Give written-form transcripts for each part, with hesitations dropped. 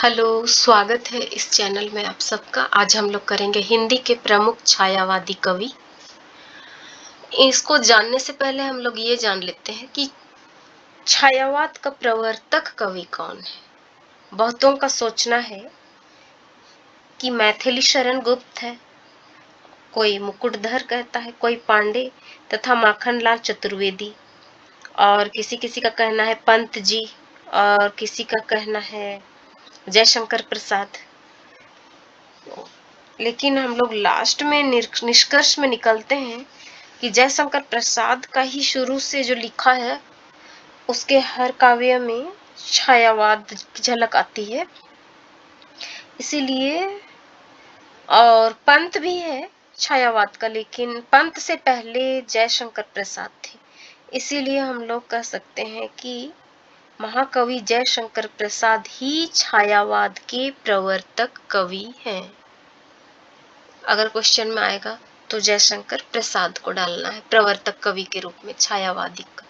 Hello, स्वागत है इस चैनल में आप सबका। आज हम लोग करेंगे हिंदी के प्रमुख छायावादी कवि। इसको जानने से पहले हम लोग ये जान लेते हैं कि छायावाद का प्रवर्तक कवि कौन है। बहुतों का सोचना है कि मैथिली शरण गुप्त है, कोई मुकुटधर कहता है, कोई पांडे तथा माखनलाल चतुर्वेदी, और किसी किसी का कहना है पंत जी, और किसी का कहना है जयशंकर प्रसाद। लेकिन हम लोग लास्ट में निष्कर्ष में निकलते हैं कि जयशंकर प्रसाद का ही शुरू से जो लिखा है उसके हर काव्य में छायावाद की झलक आती है। इसीलिए और पंत भी है छायावाद का, लेकिन पंत से पहले जयशंकर प्रसाद थे। इसीलिए हम लोग कह सकते हैं कि महाकवि जयशंकर प्रसाद ही छायावाद के प्रवर्तक कवि हैं। अगर क्वेश्चन में आएगा तो जयशंकर प्रसाद को डालना है प्रवर्तक कवि के रूप में छायावादी का।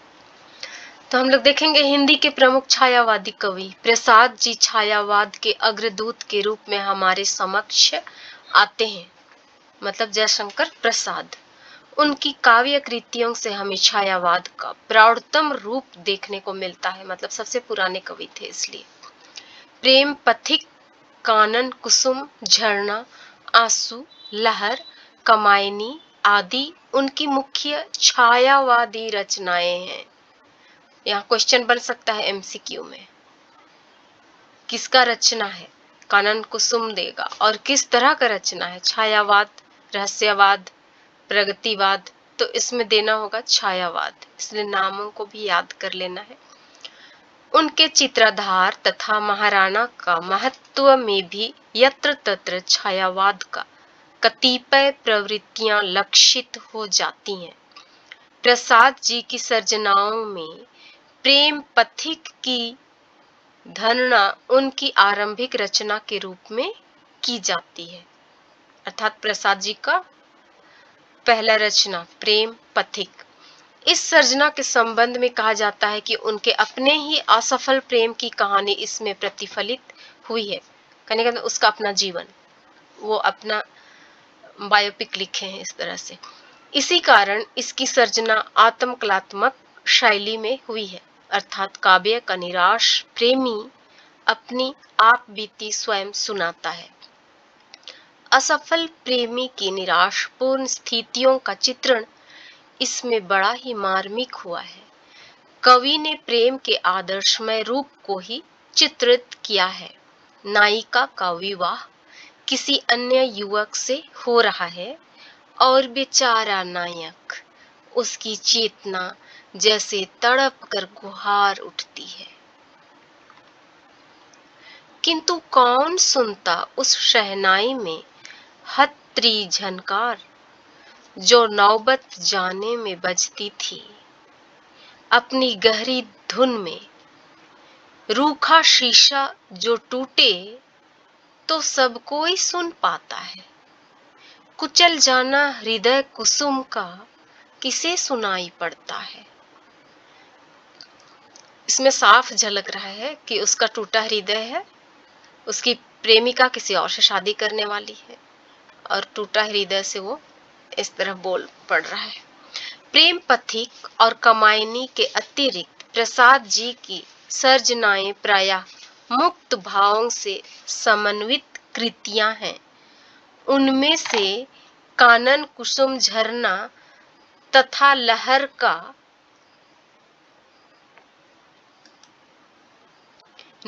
तो हम लोग देखेंगे हिंदी के प्रमुख छायावादी कवि प्रसाद जी छायावाद के अग्रदूत के रूप में हमारे समक्ष आते हैं। मतलब जयशंकर प्रसाद, उनकी काव्य कृतियों से हमें छायावाद का प्रौढ़तम रूप देखने को मिलता है। मतलब सबसे पुराने कवि थे इसलिए। प्रेम पथिक, कानन कुसुम, झरना, आंसू, लहर, कमायनी आदि उनकी मुख्य छायावादी रचनाएं हैं। यहाँ क्वेश्चन बन सकता है एमसीक्यू में, किसका रचना है? कानन कुसुम देगा। और किस तरह का रचना है? छायावाद, रहस्यवाद, प्रगतिवाद। तो इसमें देना होगा छायावाद, इसलिए नामों को भी याद कर लेना है। उनके चित्रधार तथा महाराणा का महत्व में भी यत्र तत्र छायावाद का कतिपय प्रवृत्तियां लक्षित हो जाती हैं। प्रसाद जी की सर्जनाओं में प्रेम पथिक की धारणा उनकी आरंभिक रचना के रूप में की जाती है। अर्थात प्रसाद जी का पहला रचना प्रेम पथिक। इस सर्जना के संबंध में कहा जाता है कि उनके अपने ही असफल प्रेम की कहानी इसमें प्रतिफलित हुई है। कहने का उसका अपना जीवन, वो अपना बायोपिक लिखे हैं इस तरह से। इसी कारण इसकी सर्जना आत्मकलात्मक शैली में हुई है। अर्थात काव्य का निराश प्रेमी अपनी आप बीती स्वयं सुनाता है। असफल प्रेमी की निराशपूर्ण स्थितियों का चित्रण इसमें बड़ा ही मार्मिक हुआ है। कवि ने प्रेम के आदर्शमय रूप को ही चित्रित किया है। नायिका का विवाह किसी अन्य युवक से हो रहा है और बेचारा नायक, उसकी चेतना जैसे तड़प कर गुहार उठती है। किंतु कौन सुनता उस शहनाई में हतरी झनकार जो नौबत जाने में बजती थी। अपनी गहरी धुन में रूखा शीशा जो टूटे तो सब कोई सुन पाता है। कुचल जाना हृदय कुसुम का किसे सुनाई पड़ता है। इसमें साफ झलक रहा है कि उसका टूटा हृदय है, उसकी प्रेमिका किसी और से शादी करने वाली है और टूटा हृदय से वो इस तरह बोल पड़ रहा है। प्रेम पथिक और कमायनी के अतिरिक्त प्रसाद जी की सर्जनाएं प्रायः मुक्त भावों से समन्वित कृतियां हैं। उनमें से कानन कुसुम झरना तथा लहर का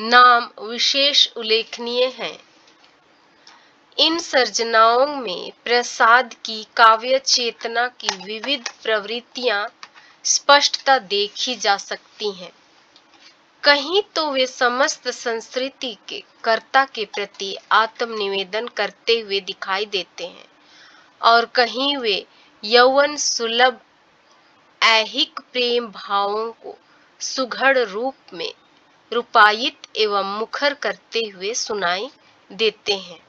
नाम विशेष उल्लेखनीय है। इन सर्जनाओं में प्रसाद की काव्य चेतना की विविध प्रवृत्तियां स्पष्टता देखी जा सकती हैं। कहीं तो वे समस्त संस्कृति के कर्ता के प्रति आत्मनिवेदन करते हुए दिखाई देते हैं और कहीं वे यौवन सुलभ ऐहिक प्रेम भावों को सुघड़ रूप में रूपायित एवं मुखर करते हुए सुनाई देते हैं।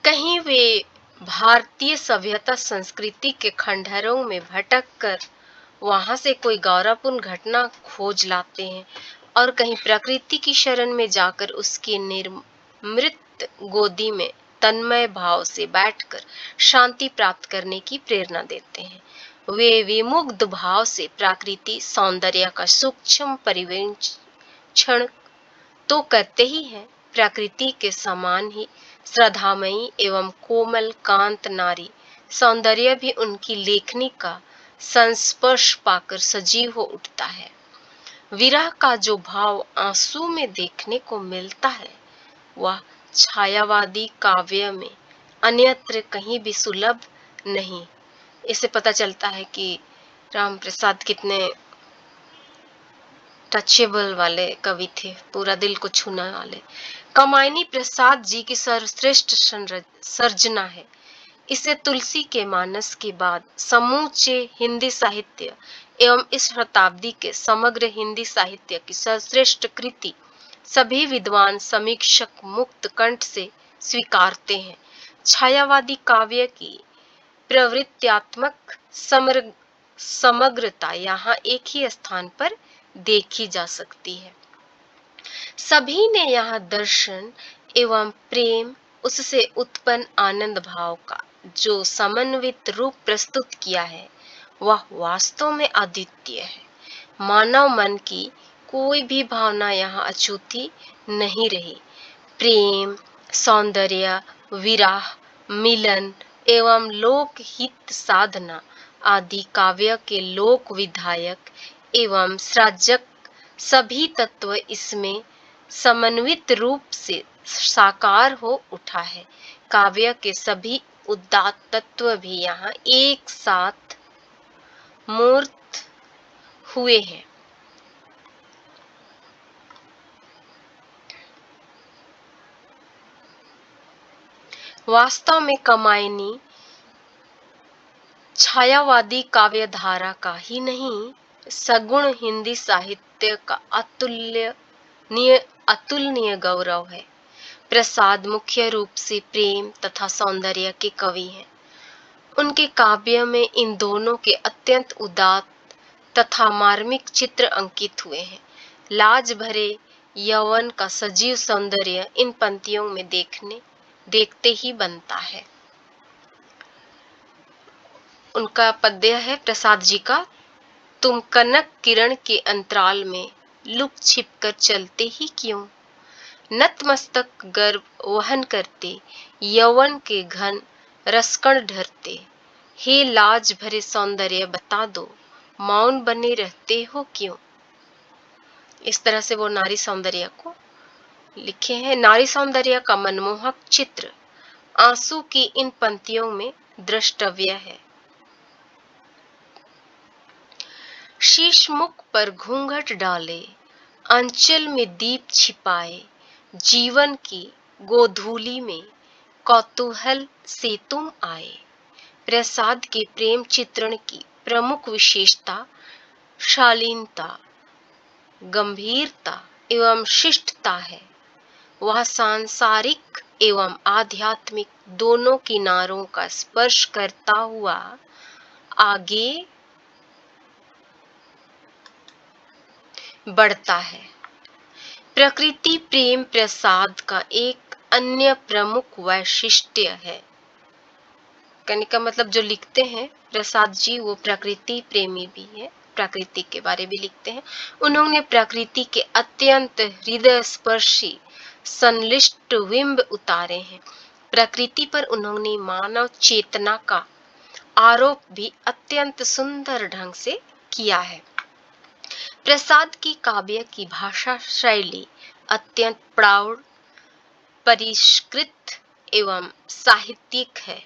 कहीं वे भारतीय सभ्यता संस्कृति के खंडहरों में भटक कर वहां से कोई गौरवपूर्ण घटना खोज लाते हैं और कहीं प्रकृति की शरण में जाकर उसकी निर्मृत गोदी में तन्मय भाव से बैठकर शांति प्राप्त करने की प्रेरणा देते हैं। वे विमुग्ध भाव से प्रकृति सौंदर्य का सूक्ष्म परिवेक्षण तो करते ही हैं, प्रकृति के समान ही श्रद्धामयी एवं कोमल कांत नारी सौंदर्य भी उनकी लेखनी का संस्पर्श पाकर सजीव हो उठता है। विरह का जो भाव आंसू में देखने को मिलता है, वह छायावादी काव्य में अन्यत्र कहीं भी सुलभ नहीं। इससे पता चलता है कि राम प्रसाद कितने टचेबल वाले कवि थे, पूरा दिल को छूने वाले। कमायनी प्रसाद जी की सर्वश्रेष्ठ सर्जना है। इसे तुलसी के मानस के बाद समूचे हिंदी साहित्य एवं इस शताब्दी के समग्र हिंदी साहित्य की सर्वश्रेष्ठ कृति सभी विद्वान समीक्षक मुक्त कंठ से स्वीकारते हैं। छायावादी काव्य की प्रवृत्त्यात्मक समग्रता यहाँ एक ही स्थान पर देखी जा सकती है। सभी ने यहाँ दर्शन एवं प्रेम, उससे उत्पन्न आनंद भाव का जो समन्वित रूप प्रस्तुत किया है, वह वास्तव में अद्वितीय है। मानव मन की कोई भी भावना यहाँ अछूती नहीं रही। प्रेम, सौंदर्य, विरह, मिलन एवं लोकहित साधना आदि काव्य के लोक विधायक एवं सृजक सभी तत्व इसमें समन्वित रूप से साकार हो उठा है। काव्य के सभी उदात्त तत्व भी यहाँ एक साथ मूर्त हुए हैं। वास्तव में कमायनी छायावादी काव्य धारा का ही नहीं, सगुण हिंदी साहित्य का अतुलनीय गौरव है। प्रसाद मुख्य रूप से प्रेम तथा सौंदर्य के कवि हैं। उनके काव्य में इन दोनों के अत्यंत उदात्त तथा मार्मिक चित्र अंकित हुए हैं। लाज भरे यौवन का सजीव सौंदर्य इन पंक्तियों में देखते ही बनता है। उनका पद्य है प्रसाद जी का, तुम कनक किरण के अंतराल में लुक छिप कर चलते ही क्यों, नतमस्तक गर्भ वहन करते यौवन के घन रसकण ढरते, हे लाज भरे सौंदर्य बता दो, मौन बने रहते हो क्यों। इस तरह से वो नारी सौंदर्य को लिखे हैं। नारी सौंदर्य का मनमोहक चित्र आंसू की इन पंक्तियों में द्रष्टव्य है। शीश मुख पर घूंघट डाले, अंचल में दीप छिपाए, जीवन की गोधूली में कौतूहल से तुम आए। प्रसाद के प्रेम चित्रण की प्रमुख विशेषता शालीनता, गंभीरता एवं शिष्टता है। वह सांसारिक एवं आध्यात्मिक दोनों किनारों का स्पर्श करता हुआ आगे बढ़ता है। प्रकृति प्रेम प्रसाद का एक अन्य प्रमुख वैशिष्ट्य है। कहने का मतलब जो लिखते हैं प्रसाद जी, वो प्रकृति प्रेमी भी है, प्रकृति के बारे में लिखते हैं। उन्होंने प्रकृति के अत्यंत हृदय स्पर्शी संलिष्ट बिंब उतारे हैं। प्रकृति पर उन्होंने मानव चेतना का आरोप भी अत्यंत सुंदर ढंग से किया है। प्रसाद की काव्य की भाषा शैली अत्यंत प्रौढ़, परिष्कृत एवं साहित्यिक है।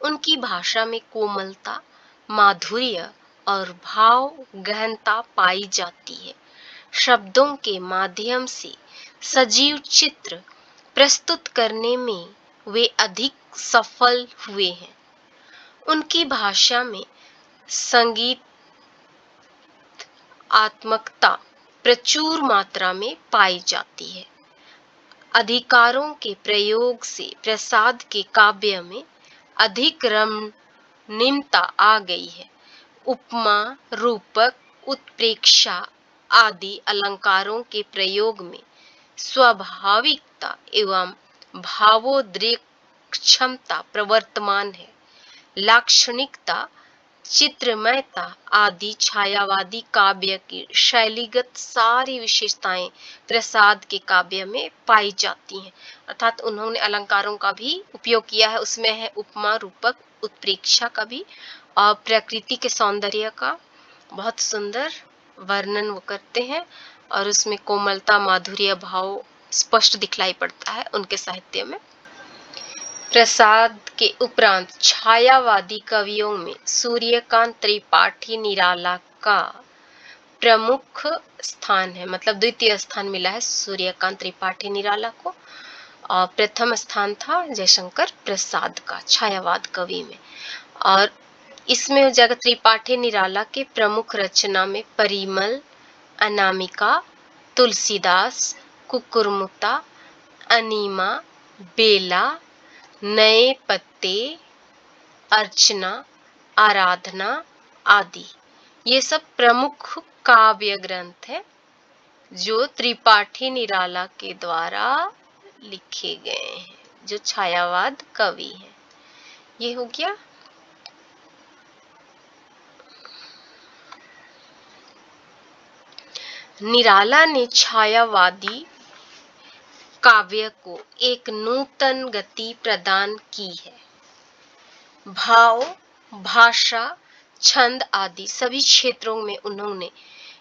उनकी भाषा में कोमलता, माधुर्य और भाव गहनता पाई जाती है। शब्दों के माध्यम से सजीव चित्र प्रस्तुत करने में वे अधिक सफल हुए हैं। उनकी भाषा में संगीत आत्मकता प्रचुर मात्रा में पाई जाती है। अधिकारों के प्रयोग से प्रसाद के काव्य में अधिक रमणीयता आ गई है। उपमा, रूपक, उत्प्रेक्षा आदि अलंकारों के प्रयोग में स्वाभाविकता एवं भावोद्रेक क्षमता प्रवर्तमान है। लाक्षणिकता, चित्रमयता आदि छायावादी काव्य की शैलीगत सारी विशेषताएं प्रसाद के काव्य में पाई जाती हैं। अर्थात उन्होंने अलंकारों का भी उपयोग किया है। उसमें है उपमा, रूपक, उत्प्रेक्षा का भी, और प्रकृति के सौंदर्य का बहुत सुंदर वर्णन वो करते हैं, और उसमें कोमलता, माधुर्य भाव स्पष्ट दिखलाई पड़ता है उनके साहित्य में। प्रसाद के उपरांत छायावादी कवियों में सूर्यकांत त्रिपाठी निराला का प्रमुख स्थान है, मतलब द्वितीय स्थान मिला है सूर्यकांत त्रिपाठी निराला को, और प्रथम स्थान था जयशंकर प्रसाद का छायावाद कवि में। और इसमें जगत त्रिपाठी निराला के प्रमुख रचना में परिमल, अनामिका, तुलसीदास, कुकुरमुता, अनीमा, बेला, नए पत्ते, अर्चना, आराधना आदि ये सब प्रमुख काव्य ग्रंथ है जो त्रिपाठी निराला के द्वारा लिखे गए हैं, जो छायावाद कवि हैं। ये हो गया। निराला ने छायावादी काव्य को एक नूतन गति प्रदान की है। भाव, भाषा, छंद आदि सभी क्षेत्रों में उन्होंने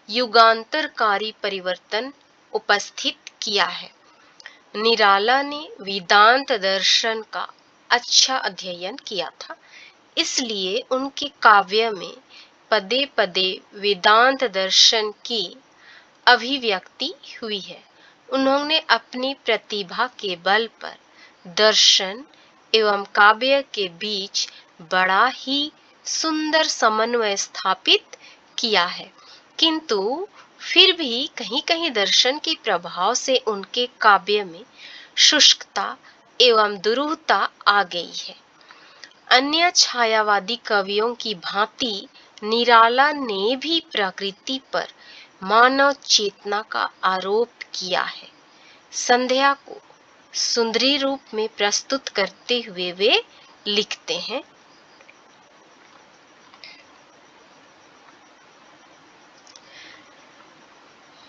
युगांतरकारी परिवर्तन उपस्थित किया है। निराला ने वेदांत दर्शन का अच्छा अध्ययन किया था, इसलिए उनके काव्य में पदे पदे वेदांत दर्शन की अभिव्यक्ति हुई है। उन्होंने अपनी प्रतिभा के बल पर दर्शन एवं काव्य के बीच बड़ा ही सुंदर समन्वय स्थापित किया है, किंतु फिर भी कहीं कहीं दर्शन के प्रभाव से उनके काव्य में शुष्कता एवं दुरूहता आ गई है। अन्य छायावादी कवियों की भांति निराला ने भी प्रकृति पर मानव चेतना का आरोप किया है। संध्या को सुंदरी रूप में प्रस्तुत करते हुए वे लिखते हैं,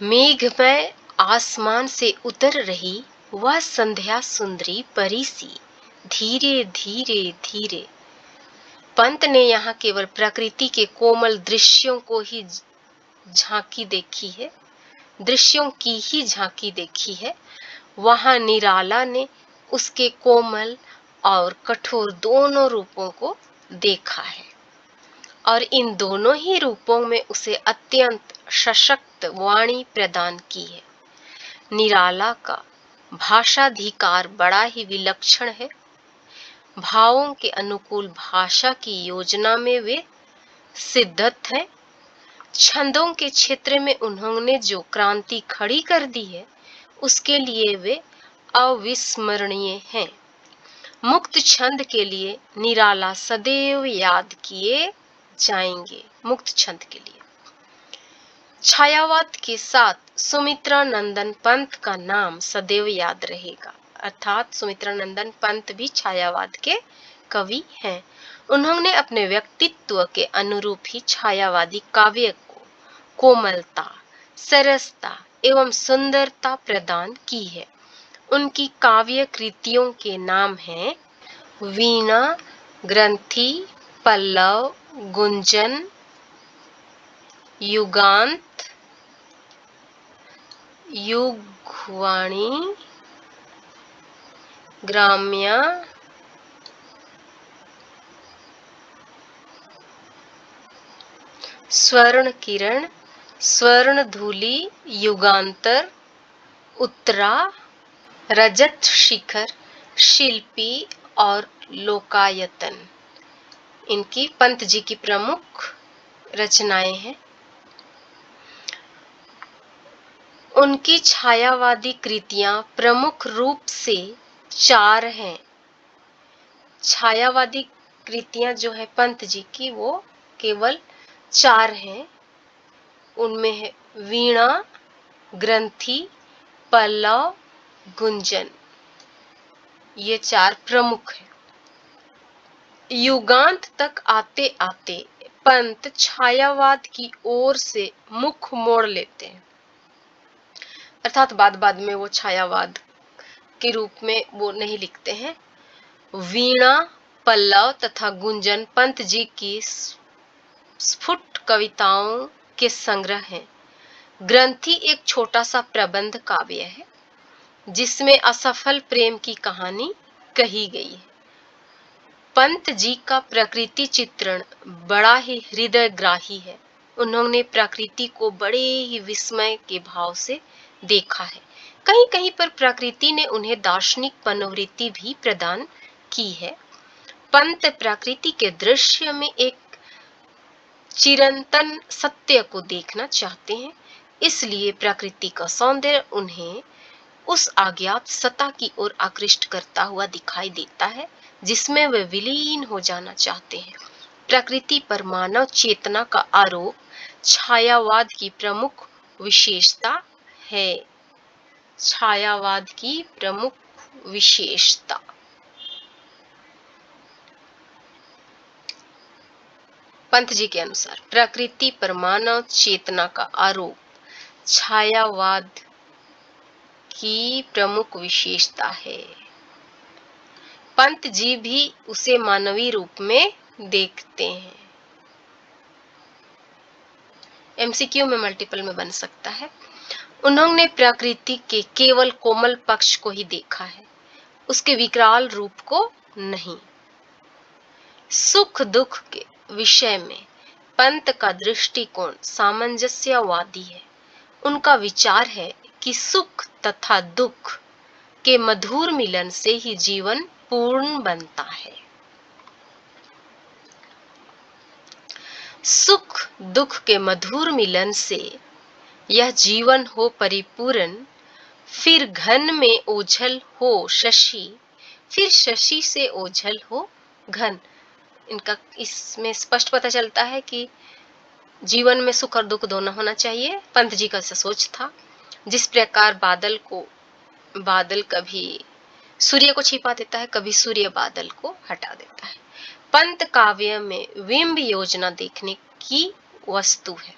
मेघमय आसमान से उतर रही वह संध्या सुंदरी परी सी, धीरे धीरे धीरे। पंत ने यहाँ केवल प्रकृति के कोमल दृश्यों को ही झांकी देखी है, दृश्यों की ही झांकी देखी है। वहां निराला ने उसके कोमल और कठोर दोनों रूपों को देखा है, और इन दोनों ही रूपों में उसे अत्यंत सशक्त वाणी प्रदान की है। निराला का भाषाधिकार बड़ा ही विलक्षण है। भावों के अनुकूल भाषा की योजना में वे सिद्धत हैं। छंदों के क्षेत्र में उन्होंने जो क्रांति खड़ी कर दी है उसके लिए वे अविस्मरणीय हैं। मुक्त छंद के लिए निराला सदैव याद किए जाएंगे। मुक्त छंद के लिए छायावाद के साथ सुमित्रा नंदन पंत का नाम सदैव याद रहेगा। अर्थात सुमित्रा नंदन पंत भी छायावाद के कवि हैं। उन्होंने अपने व्यक्तित्व के अनुरूप ही छायावादी काव्य को कोमलता, सरसता एवं सुंदरता प्रदान की है। उनकी काव्य कृतियों के नाम हैं वीणा, ग्रंथि, पल्लव, गुंजन, युगांत, युगवाणी, ग्राम्या, स्वर्ण किरण, स्वर्ण धूलि, युगांतर, उत्तरा, रजत शिखर, शिल्पी और लोकायतन इनकी पंत जी की प्रमुख रचनाएं हैं। उनकी छायावादी कृतियां प्रमुख रूप से 4 हैं। छायावादी कृतियां जो है पंत जी की वो केवल 4 हैं। उनमें है वीणा, ग्रंथि, पल्लव, गुंजन। ये 4 प्रमुख हैं। युगांत तक आते आते पंत छायावाद की ओर से मुख मोड़ लेते हैं, अर्थात बाद में वो छायावाद के रूप में वो नहीं लिखते हैं। वीणा, पल्लव तथा गुंजन पंत जी की स्फुट कविताओं के संग्रह हैं। ग्रंथि एक छोटा सा प्रबंध काव्य है जिसमें असफल प्रेम की कहानी कही गई है। पंत जी का प्रकृति चित्रण बड़ा ही हृदयग्राही है। उन्होंने प्रकृति को बड़े ही विस्मय के भाव से देखा है। कहीं कहीं पर प्रकृति ने उन्हें दार्शनिक मनोवृत्ति भी प्रदान की है। पंत प्रकृति के दृश्य में एक चिरंतन सत्य को देखना चाहते हैं, इसलिए प्रकृति का सौंदर्य उन्हें उस अज्ञात सत्ता की ओर आकृष्ट करता हुआ दिखाई देता है जिसमें वे विलीन हो जाना चाहते हैं। प्रकृति पर मानव चेतना का आरोप छायावाद की प्रमुख विशेषता है। छायावाद की प्रमुख विशेषता। पंत जी के अनुसार प्रकृति पर मानव चेतना का आरोप छायावाद की प्रमुख विशेषता है। पंत जी भी उसे मानवीय रूप में देखते हैं। एमसीक्यू में मल्टीपल में बन सकता है। उन्होंने प्रकृति के केवल कोमल पक्ष को ही देखा है, उसके विकराल रूप को नहीं। सुख दुख के विषय में पंत का दृष्टिकोण सामंजस्यवादी है। उनका विचार है कि सुख तथा दुख के मधुर मिलन से ही जीवन पूर्ण बनता है। सुख दुख के मधुर मिलन से यह जीवन हो परिपूर्ण, फिर घन में ओझल हो शशि, फिर शशि से ओझल हो घन। इनका इसमें स्पष्ट पता चलता है कि जीवन में सुख और दुख दोनों होना चाहिए। पंत जी का ऐसा सोच था। जिस प्रकार बादल कभी सूर्य को छिपा देता है, कभी सूर्य बादल को हटा देता है। पंत काव्य में बिंब योजना देखने की वस्तु है।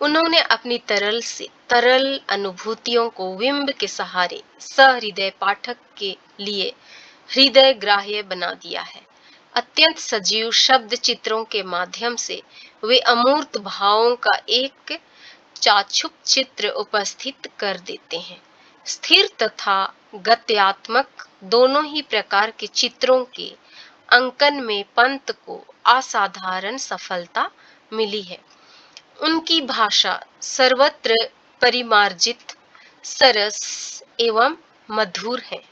उन्होंने अपनी तरल अनुभूतियों को बिंब के सहारे सहृदय पाठक के लिए हृदय ग्राह्य बना दिया है। अत्यंत सजीव शब्द चित्रों के माध्यम से वे अमूर्त भावों का एक चाक्षुष चित्र उपस्थित कर देते हैं। स्थिर तथा गत्यात्मक दोनों ही प्रकार के चित्रों के अंकन में पंत को असाधारण सफलता मिली है। उनकी भाषा सर्वत्र परिमार्जित, सरस एवं मधुर है।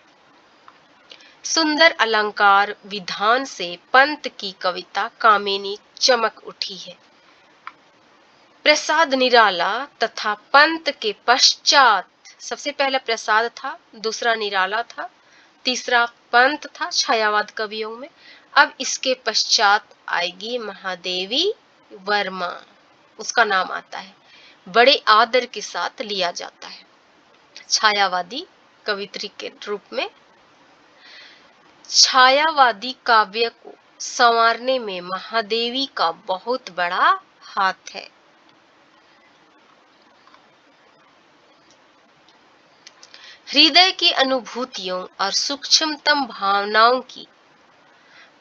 सुंदर अलंकार विधान से पंत की कविता कामिनी चमक उठी है। प्रसाद निराला तथा पंत के पश्चात सबसे पहला प्रसाद था, दूसरा निराला था, तीसरा पंत था छायावाद कवियों में। अब इसके पश्चात आएगी महादेवी वर्मा, उसका नाम आता है, बड़े आदर के साथ लिया जाता है छायावादी कवित्री के रूप में। छायावादी काव्य को संवारने में महादेवी का बहुत बड़ा हाथ है। हृदय की अनुभूतियों और सूक्ष्मतम भावनाओं की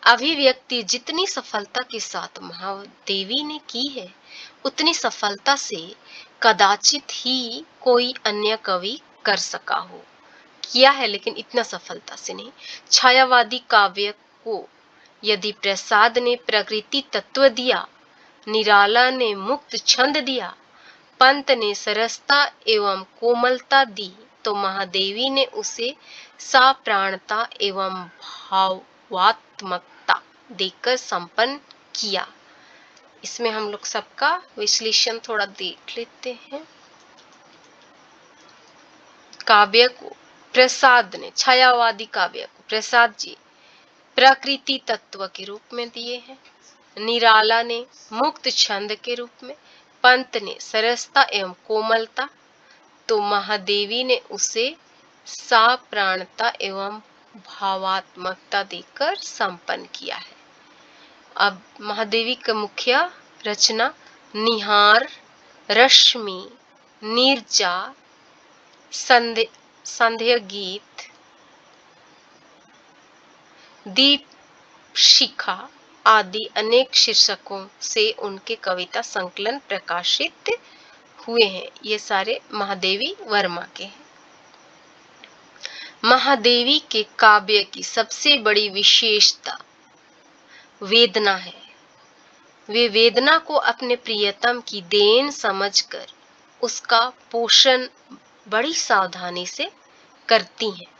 अभिव्यक्ति जितनी सफलता के साथ महादेवी ने की है, उतनी सफलता से कदाचित ही कोई अन्य कवि कर सका हो। किया है लेकिन इतना सफलता से नहीं। छायावादी काव्य को यदि प्रसाद ने प्रकृति तत्व दिया, निराला ने मुक्त छंद दिया, पंत ने सरसता एवं कोमलता दी, तो महादेवी ने उसे साप्राणता एवं भावात्मकता देकर संपन्न किया। इसमें हम लोग सबका विश्लेषण थोड़ा देख लेते हैं। काव्य को प्रसाद ने, छायावादी काव्य को प्रसाद जी प्रकृति तत्व के रूप में दिए हैं, निराला ने मुक्त छंद के रूप में, पंत ने सरसता एवं कोमलता, तो महादेवी ने उसे साप्राणता एवं भावात्मकता देकर संपन्न किया है। अब महादेवी का मुख्य रचना निहार, रश्मि, नीरजा, संध्या गीत, दीप शिखा आदि अनेक शीर्षकों से उनके कविता संकलन प्रकाशित हुए हैं। ये सारे महादेवी वर्मा के हैं। महादेवी के काव्य की सबसे बड़ी विशेषता वेदना है। वे वेदना को अपने प्रियतम की देन समझकर उसका पोषण बड़ी सावधानी से करती हैं।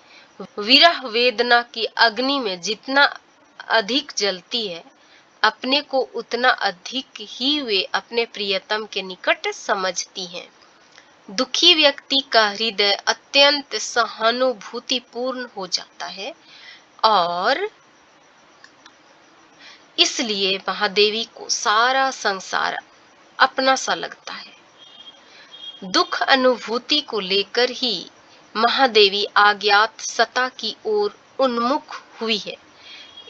विरह वेदना की अग्नि में जितना अधिक जलती है, अपने को उतना अधिक ही वे अपने प्रियतम के निकट समझती हैं। दुखी व्यक्ति का हृदय अत्यंत सहानुभूतिपूर्ण हो जाता है और इसलिए महादेवी को सारा संसार अपना सा लगता है। दुख अनुभूति को लेकर ही महादेवी अज्ञात सत्ता की ओर उन्मुख हुई है।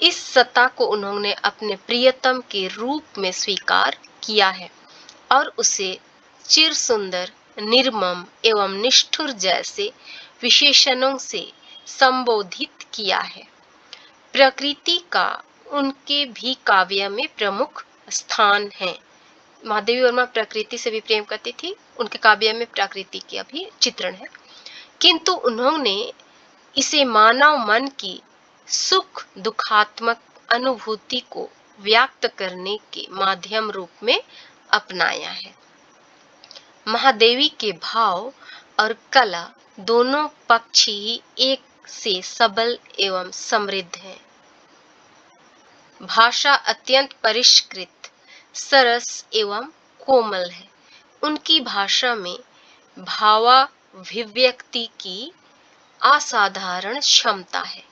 इस सत्ता को उन्होंने अपने प्रियतम के रूप में स्वीकार किया है और उसे चिर सुंदर, निर्मम एवं निष्ठुर जैसे विशेषणों से संबोधित किया है। प्रकृति का उनके भी काव्य में प्रमुख स्थान है। महादेवी वर्मा प्रकृति से भी प्रेम करती थी, उनके काव्य में प्रकृति का भी चित्रण है, किंतु उन्होंने इसे मानव मन की सुख दुखात्मक अनुभूति को व्यक्त करने के माध्यम रूप में अपनाया है। महादेवी के भाव और कला दोनों पक्ष ही एक से सबल एवं समृद्ध हैं। भाषा अत्यंत परिष्कृत, सरस एवं कोमल है। उनकी भाषा में भावाभिव्यक्ति की असाधारण क्षमता है।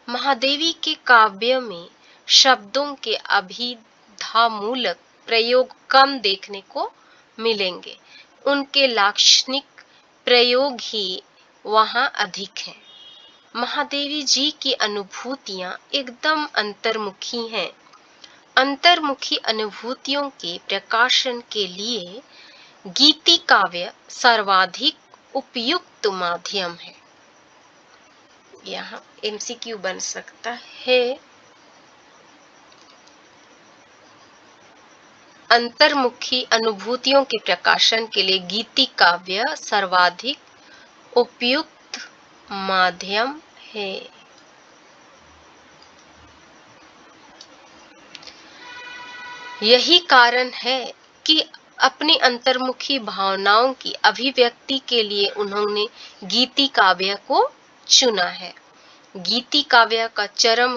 महादेवी के काव्य में शब्दों के अभिधामूलक प्रयोग कम देखने को मिलेंगे। उनके लाक्षणिक प्रयोग ही वहां अधिक हैं। महादेवी जी की अनुभूतियां एकदम अंतर्मुखी हैं। अंतर्मुखी अनुभूतियों के प्रकाशन के लिए गीति काव्य सर्वाधिक उपयुक्त माध्यम है। यहाँ एमसीक्यू बन सकता है। अंतर्मुखी अनुभूतियों के प्रकाशन के लिए गीति काव्य सर्वाधिक उपयुक्त माध्यम है। यही कारण है कि अपनी अंतर्मुखी भावनाओं की अभिव्यक्ति के लिए उन्होंने गीति काव्य को चुना है। गीति काव्य का चरम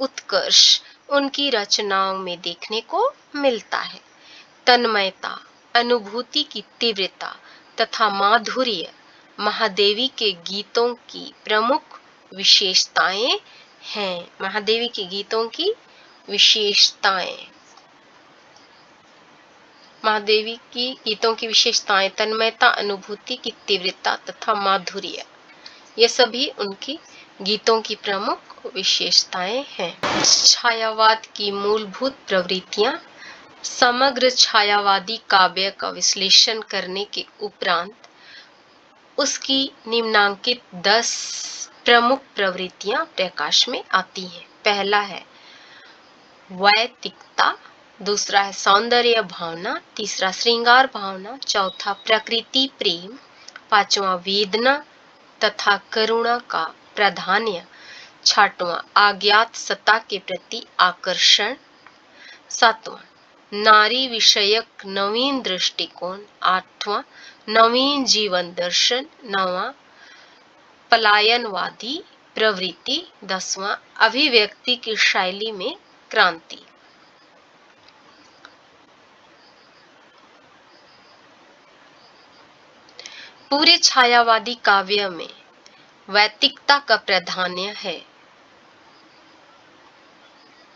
उत्कर्ष उनकी रचनाओं में देखने को मिलता है। तन्मयता, अनुभूति की तीव्रता तथा माधुर्य महादेवी के गीतों की प्रमुख विशेषताएं हैं। महादेवी के गीतों की विशेषताएं, महादेवी की गीतों की विशेषताएं तन्मयता, अनुभूति की तीव्रता तथा माधुर्य, ये सभी उनकी गीतों की प्रमुख विशेषताएं हैं। छायावाद की मूलभूत प्रवृत्तियां। समग्र छायावादी काव्य का विश्लेषण करने के उपरांत उसकी निम्नांकित 10 प्रमुख प्रवृत्तियां प्रकाश में आती हैं। पहला है वैयक्तिकता, दूसरा है सौंदर्य भावना, तीसरा श्रृंगार भावना, चौथा प्रकृति प्रेम, पांचवा वेदना तथा करुणा का प्राधान्य, छठवां अज्ञात सत्ता के प्रति आकर्षण, सातवां नारी विषयक नवीन दृष्टिकोण, आठवां नवीन जीवन दर्शन, नौवां पलायनवादी प्रवृत्ति, 10वां अभिव्यक्ति की शैली में क्रांति। पूरे छायावादी काव्य में वैयक्तिकता का प्राधान्य है।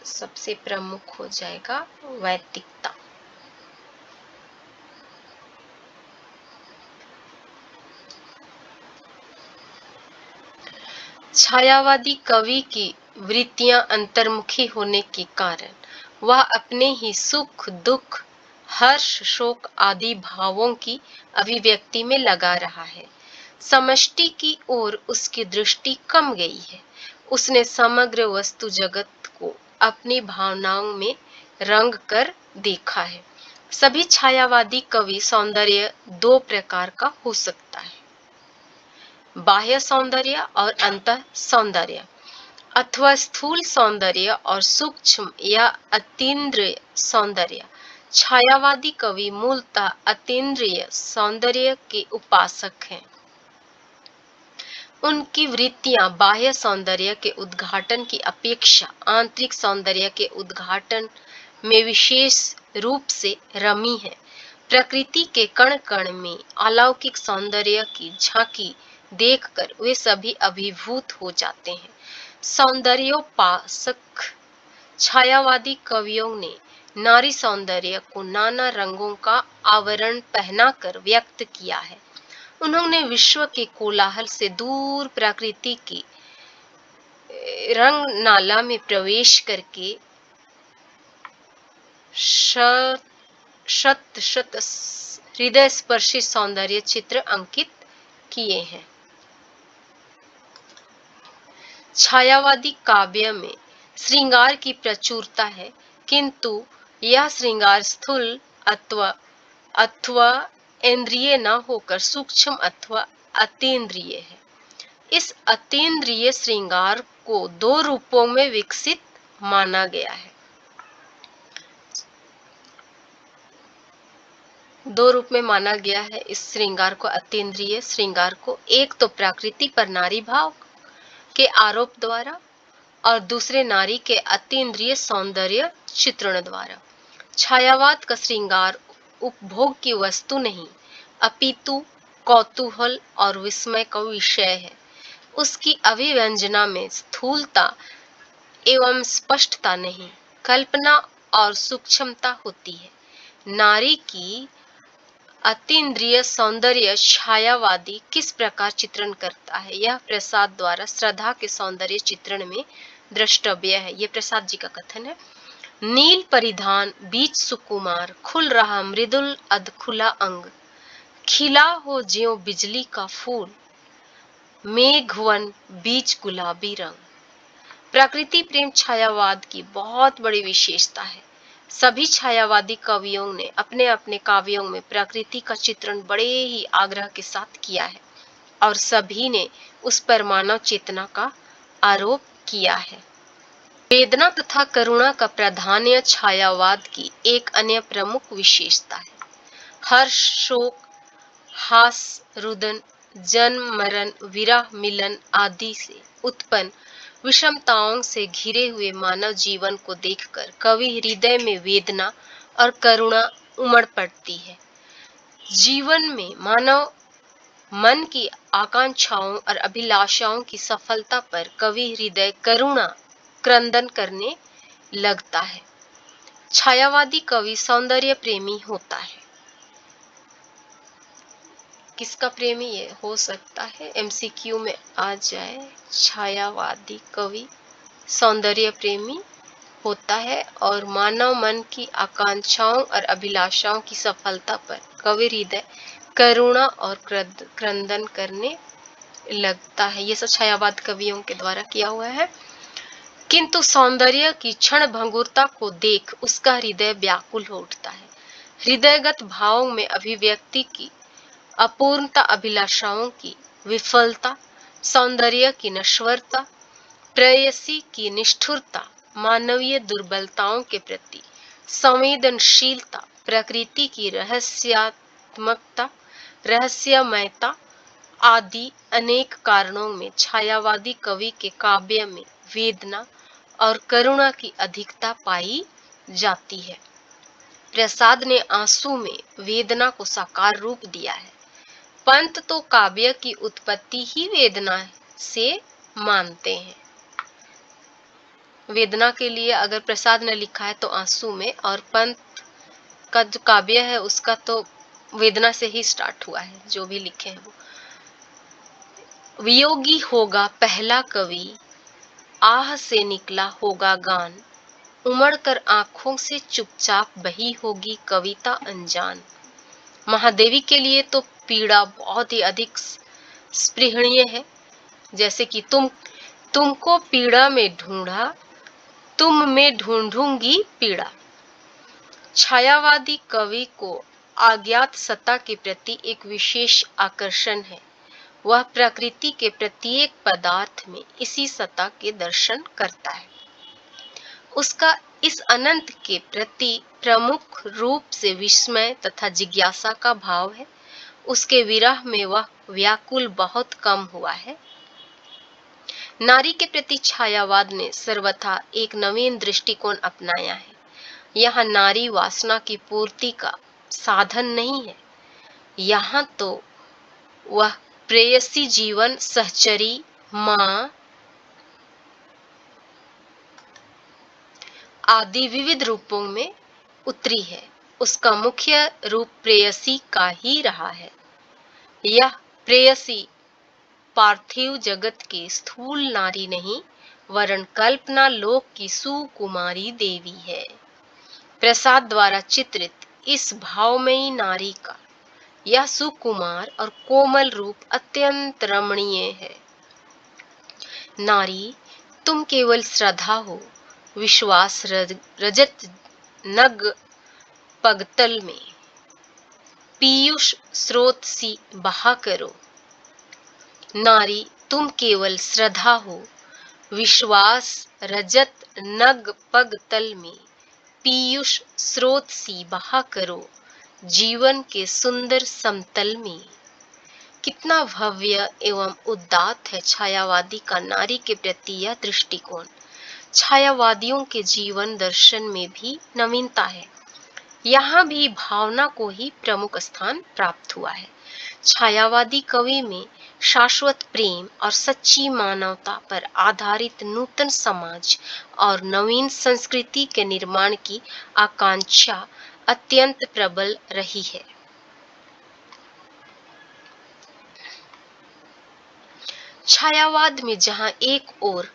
सबसे प्रमुख हो जाएगा वैयक्तिकता। छायावादी कवि की वृत्तियां अंतर्मुखी होने के कारण वह अपने ही सुख दुख हर्ष शोक आदि भावों की अभिव्यक्ति में लगा रहा है। समष्टि की ओर उसकी दृष्टि कम गई है। उसने समग्र वस्तु जगत को अपनी भावनाओं में रंग कर देखा है। सभी छायावादी कवि सौंदर्य दो प्रकार का हो सकता है, बाह्य सौंदर्य और अंतः सौंदर्य, अथवा स्थूल सौंदर्य और सूक्ष्म या अतीन्द्रिय सौंदर्य। छायावादी कवि मूलतः अतीन्द्रिय सौंदर्य के उपासक हैं। उनकी वृत्तियां बाह्य सौंदर्य के उद्घाटन की अपेक्षा आंतरिक सौंदर्य के उद्घाटन में विशेष रूप से रमी है। प्रकृति के कण कण में अलौकिक सौंदर्य की झांकी देखकर वे सभी अभिभूत हो जाते हैं। सौंदर्योपासक छायावादी कवियों ने नारी सौंदर्य को नाना रंगों का आवरण पहनाकर व्यक्त किया है। उन्होंने विश्व के कोलाहल से दूर प्रकृति की रंग नाला में प्रवेश करके शत शत हृदय स्पर्शी सौंदर्य चित्र अंकित किए हैं। छायावादी काव्य में श्रृंगार की प्रचुरता है, किंतु यह श्रृंगार स्थूल अथवा इंद्रिय न होकर सूक्ष्म अथवा अतीन्द्रिय है। इस अतीन्द्रिय श्रृंगार को दो रूपों में विकसित माना गया है। दो रूप में माना गया है इस श्रृंगार को, अतीन्द्रिय श्रृंगार को। एक तो प्रकृति पर नारी भाव के आरोप द्वारा और दूसरे नारी के अतीन्द्रिय सौंदर्य चित्रण द्वारा। छायावाद का श्रृंगार उपभोग की वस्तु नहीं, अपितु कौतूहल और विस्मय का विषय है। उसकी अभिव्यंजना में स्थूलता एवं स्पष्टता नहीं, कल्पना और सूक्ष्मता होती है। नारी की अतीन्द्रिय सौंदर्य छायावादी किस प्रकार चित्रण करता है, यह प्रसाद द्वारा श्रद्धा के सौंदर्य चित्रण में द्रष्टव्य है। यह प्रसाद जी का कथन है। नील परिधान बीच सुकुमार, खुल रहा मृदुल अधखुला अंग, खिला हो ज्यों बिजली का फूल, मेघवन बीच गुलाबी रंग। प्रकृति प्रेम छायावाद की बहुत बड़ी विशेषता है। सभी छायावादी कवियों ने अपने अपने काव्यों में प्रकृति का चित्रण बड़े ही आग्रह के साथ किया है और सभी ने उस पर मानव चेतना का आरोप किया है। वेदना तथा करुणा का प्राधान्य छायावाद की एक अन्य प्रमुख विशेषता है। हर्ष शोक हास रुदन जन्म मरण विरह मिलन आदि से उत्पन्न विषमताओं से घिरे हुए मानव जीवन को देखकर कवि हृदय में वेदना और करुणा उमड़ पड़ती है। जीवन में मानव मन की आकांक्षाओं और अभिलाषाओं की सफलता पर कवि हृदय करुणा क्रंदन करने लगता है। छायावादी कवि सौंदर्य प्रेमी होता है। किसका प्रेमी ये हो सकता है, एमसीक्यू में आ जाए। छायावादी कवि सौंदर्य प्रेमी होता है और मानव मन की आकांक्षाओं और अभिलाषाओं की सफलता पर कवि हृदय करुणा और क्रंदन करने लगता है। ये सब छायावाद कवियों के द्वारा किया हुआ है। किंतु सौंदर्य की क्षण भंगुरता को देख उसका हृदय व्याकुल हो उठता है। हृदयगत भावों में अभिव्यक्ति की अपूर्णता, अभिलाषाओं की विफलता, सौंदर्य की नश्वरता, प्रेयसी की निष्ठुरता, मानवीय दुर्बलताओं के प्रति संवेदनशीलता, प्रकृति की रहस्यात्मकता, रहस्यमयता आदि अनेक कारणों में छायावादी कवि के काव्य में वेदना और करुणा की अधिकता पाई जाती है। प्रसाद ने आंसू में वेदना को साकार रूप दिया है। पंत तो काव्य की उत्पत्ति ही वेदना से मानते हैं। वेदना के लिए अगर प्रसाद ने लिखा है तो आंसू में, और पंत का जो काव्य है उसका तो वेदना से ही स्टार्ट हुआ है, जो भी लिखे हैं वो। वियोगी होगा पहला कवि, आह से निकला होगा गान, उमड़ कर आंखों से चुपचाप बही होगी कविता अनजान। महादेवी के लिए तो पीड़ा बहुत ही अधिक स्पृहणीय है। जैसे कि तुमको पीड़ा में ढूंढा, तुम में ढूंढूंगी पीड़ा। छायावादी कवि को अज्ञात सत्ता के प्रति एक विशेष आकर्षण है। वह प्रकृति के प्रत्येक पदार्थ में इसी सत्ता के दर्शन करता है। उसका इस अनंत के प्रति प्रमुख रूप से विस्मय तथा जिज्ञासा का भाव है। उसके विरह में वह व्याकुल बहुत कम हुआ है। नारी के प्रति छायावाद ने सर्वथा एक नवीन दृष्टिकोण अपनाया है। यह नारी वासना की पूर्ति का साधन नहीं है। यहाँ तो वह प्रेयसी, जीवन सहचरी, माँ आदि विविध रूपों में उतरी है। उसका मुख्य रूप प्रेयसी का ही रहा है। यह प्रेयसी पार्थिव जगत की स्थूल नारी नहीं, वरन कल्पना लोक की सुकुमारी देवी है। प्रसाद द्वारा चित्रित इस भावमयी नारी का यह सुकुमार और कोमल रूप अत्यंत रमणीय है। नारी, तुम केवल श्रद्धा हो, विश्वास रजत नग पगतल में पीयूष स्रोत सी बहा करो। नारी, तुम केवल श्रद्धा हो, विश्वास रजत नग पगतल में पीयूष स्रोत सी बहा करो, जीवन के सुंदर समतल में। कितना भव्य एवं उदात्त है छायावादी का नारी के प्रति यह दृष्टिकोण। छायावादियों के जीवन दर्शन में भी नवीनता है। यहाँ भी भावना को ही प्रमुख स्थान प्राप्त हुआ है। छायावादी कवि में शाश्वत प्रेम और सच्ची मानवता पर आधारित नूतन समाज और नवीन संस्कृति के निर्माण की आकांक्षा अत्यंत प्रबल रही है। छायावाद में जहाँ एक ओर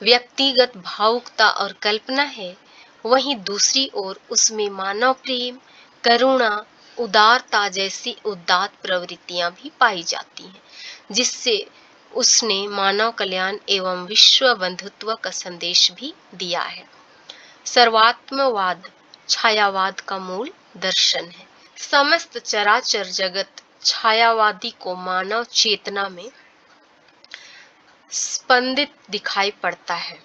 व्यक्तिगत भावुकता और कल्पना है, वहीं दूसरी ओर उसमें मानव प्रेम, करुणा, उदारता जैसी उदात्त प्रवृत्तियां भी पाई जाती हैं, जिससे उसने मानव कल्याण एवं विश्व बंधुत्व का संदेश भी दिया है। सर्वात्मवाद छायावाद का मूल दर्शन है। समस्त चराचर जगत छायावादी को मानव चेतना में स्पंदित दिखाई पड़ता है।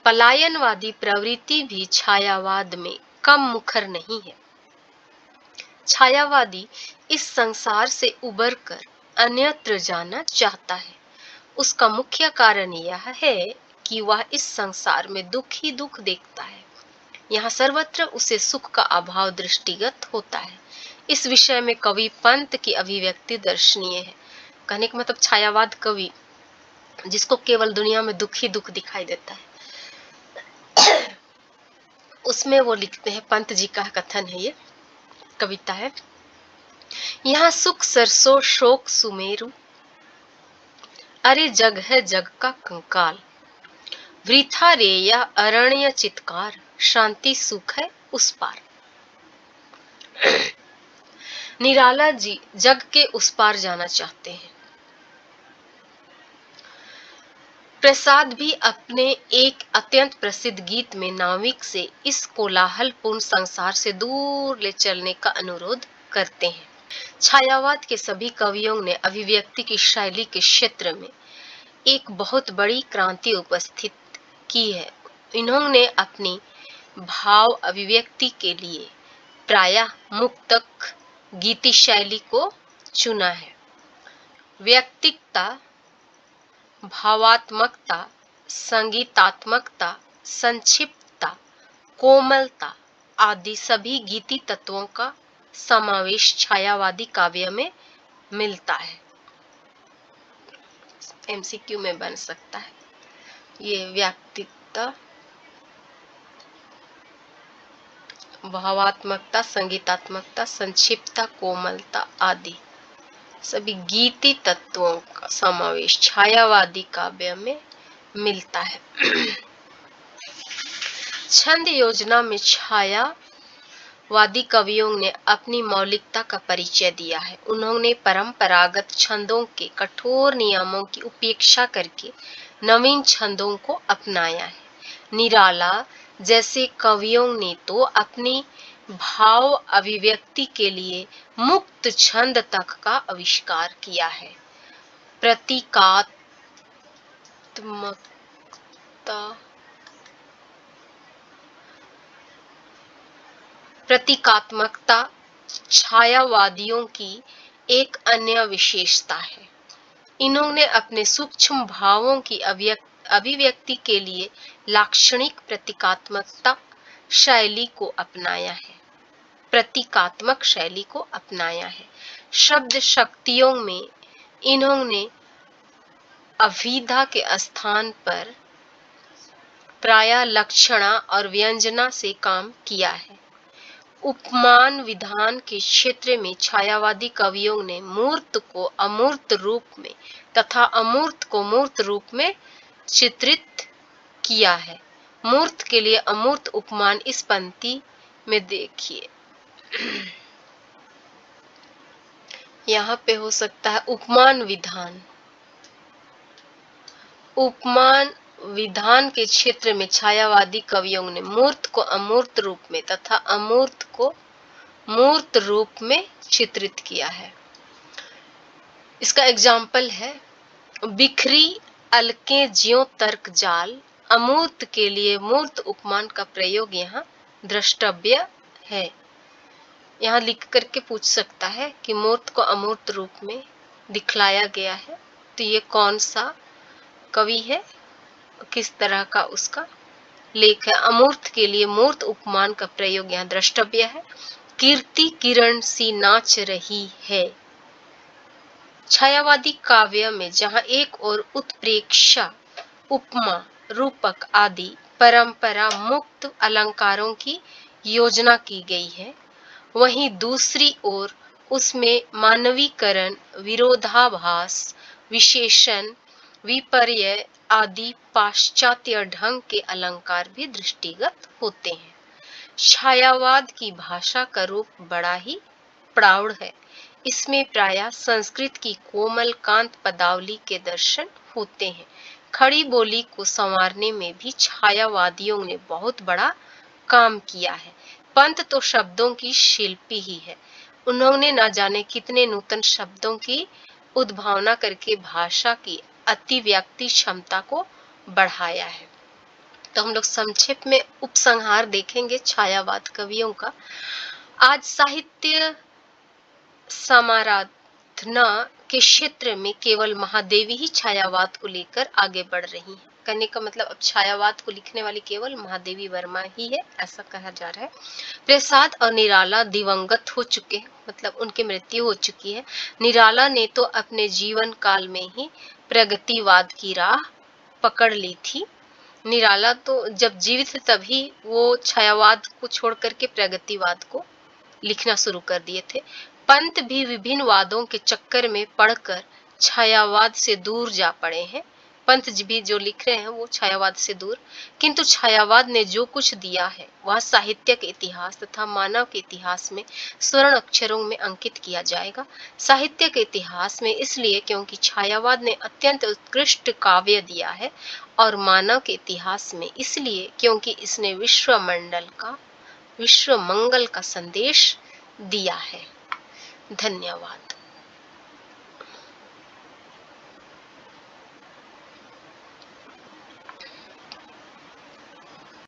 पलायनवादी प्रवृत्ति भी छायावाद में कम मुखर नहीं है। छायावादी इस संसार से उबरकर अन्यत्र जाना चाहता है। उसका मुख्य कारण यह है कि वह इस संसार में दुख ही दुख देखता है। यहाँ सर्वत्र उसे सुख का अभाव दृष्टिगत होता है। इस विषय में कवि पंत की अभिव्यक्ति दर्शनीय है। कहने का मतलब छायावाद कवि जिसको केवल दुनिया में दुख ही दुख दिखाई देता है, उसमें वो लिखते हैं, पंत जी का कथन है, ये कविता है। यहाँ सुख सरसों शोक सुमेरु, अरे जग है जग का कंकाल। वृथा रे यह अरण्य चित्कार, शांति सुख है उस पार। निराला जी जग के उस पार जाना चाहते हैं। प्रसाद भी अपने एक अत्यंत प्रसिद्ध गीत में नाविक से इस कोलाहलपूर्ण संसार से दूर ले चलने का अनुरोध करते हैं। छायावाद के सभी कवियों ने अभिव्यक्ति की शैली के क्षेत्र में एक बहुत बड़ी क्रांति उपस्थित की है। इन्होंने अपनी भाव अभिव्यक्ति के लिए प्रायः मुक्तक गीति शैली को चुना है। व्यक्तिकता, भावात्मकता, संगीतात्मकता, संक्षिप्तता, कोमलता आदि सभी गीति तत्वों का समावेश छायावादी काव्य में मिलता है। एमसीक्यू में बन सकता है ये। व्यक्तिकता, भावात्मकता, संगीतात्मकता, संक्षिप्तता, कोमलता आदि सभी गीति तत्वों का समावेश छायावादी काव्य में मिलता है। छंद योजना में छायावादी कवियों ने अपनी मौलिकता का परिचय दिया है। उन्होंने परंपरागत छंदों के कठोर नियमों की उपेक्षा करके नवीन छंदों को अपनाया है। निराला जैसे कवियों ने तो अपनी भाव अभिव्यक्ति के लिए मुक्त छंद तक का आविष्कार किया है। प्रतीकात्मकता छायावादियों की एक अन्य विशेषता है। इन्होंने अपने सूक्ष्म भावों की अभिव्यक्ति के लिए लाक्षणिक प्रतीकात्मकता शैली को अपनाया है। प्रतीकात्मक शैली को अपनाया है। शब्द शक्तियों में इन्होंने अभिधा के स्थान पर प्रायः लक्षणा और व्यंजना से काम किया है। उपमान विधान के क्षेत्र में छायावादी कवियों ने मूर्त को अमूर्त रूप में तथा अमूर्त को मूर्त रूप में चित्रित किया है। मूर्त के लिए अमूर्त उपमान इस पंक्ति में देखिए। यहाँ पे हो सकता है उपमान विधान। उपमान विधान के क्षेत्र में छायावादी कवियों ने मूर्त को अमूर्त रूप में तथा अमूर्त को मूर्त रूप में चित्रित किया है। इसका एग्जाम्पल है, बिखरी अलके ज्यों तर्क जाल। अमूर्त के लिए मूर्त उपमान का प्रयोग यहाँ द्रष्टव्य है। यहाँ लिख करके पूछ सकता है कि मूर्त को अमूर्त रूप में दिखलाया गया है, तो ये कौन सा कवि है, किस तरह का उसका लेख है। अमूर्त के लिए मूर्त उपमान का प्रयोग यहाँ द्रष्टव्य है। कीर्ति किरण सी नाच रही है। छायावादी काव्य में जहाँ एक और उत्प्रेक्षा, उपमा, रूपक आदि परंपरा मुक्त अलंकारों की योजना की गई है, वहीं दूसरी ओर उसमें मानवीकरण, विरोधाभास, विशेषण, विपर्य आदि पाश्चात्य ढंग के अलंकार भी दृष्टिगत होते हैं। छायावाद की भाषा का रूप बड़ा ही प्रौढ़ है। इसमें प्रायः संस्कृत की कोमल कांत पदावली के दर्शन होते हैं। खड़ी बोली को संवारने में भी छायावादियों ने बहुत बड़ा काम किया है। पंत तो शब्दों की शिल्पी ही है। उन्होंने न जाने कितने नूतन शब्दों की उद्भावना करके भाषा की अतिव्यक्ति क्षमता को बढ़ाया है। तो हम लोग संक्षेप में उपसंहार देखेंगे छायावाद कवियों का। आज साहित्य समाराधना के क्षेत्र में केवल महादेवी ही छायावाद को लेकर आगे बढ़ रही है। कहने का मतलब अब छायावाद को लिखने वाली केवल महादेवी वर्मा ही है, ऐसा कहा जा रहा है। प्रसाद और निराला दिवंगत हो चुके हैं, मतलब उनकी मृत्यु हो चुकी है। निराला ने तो अपने जीवन काल में ही प्रगतिवाद की राह पकड़ ली थी। निराला तो जब जीवित थे तभी वो छायावाद को छोड़ करके प्रगतिवाद को लिखना शुरू कर दिए थे। पंत भी विभिन्न वादों के चक्कर में पड़कर छायावाद से दूर जा पड़े हैं। पंत जी भी जो लिख रहे हैं वो छायावाद से दूर, किंतु छायावाद ने जो कुछ दिया है वह साहित्य के इतिहास तथा मानव के इतिहास में स्वर्ण अक्षरों में अंकित किया जाएगा। साहित्य के इतिहास में इसलिए क्योंकि छायावाद ने अत्यंत उत्कृष्ट काव्य दिया है, और मानव के इतिहास में इसलिए क्योंकि इसने विश्व मंगल का संदेश दिया है। धन्यवाद।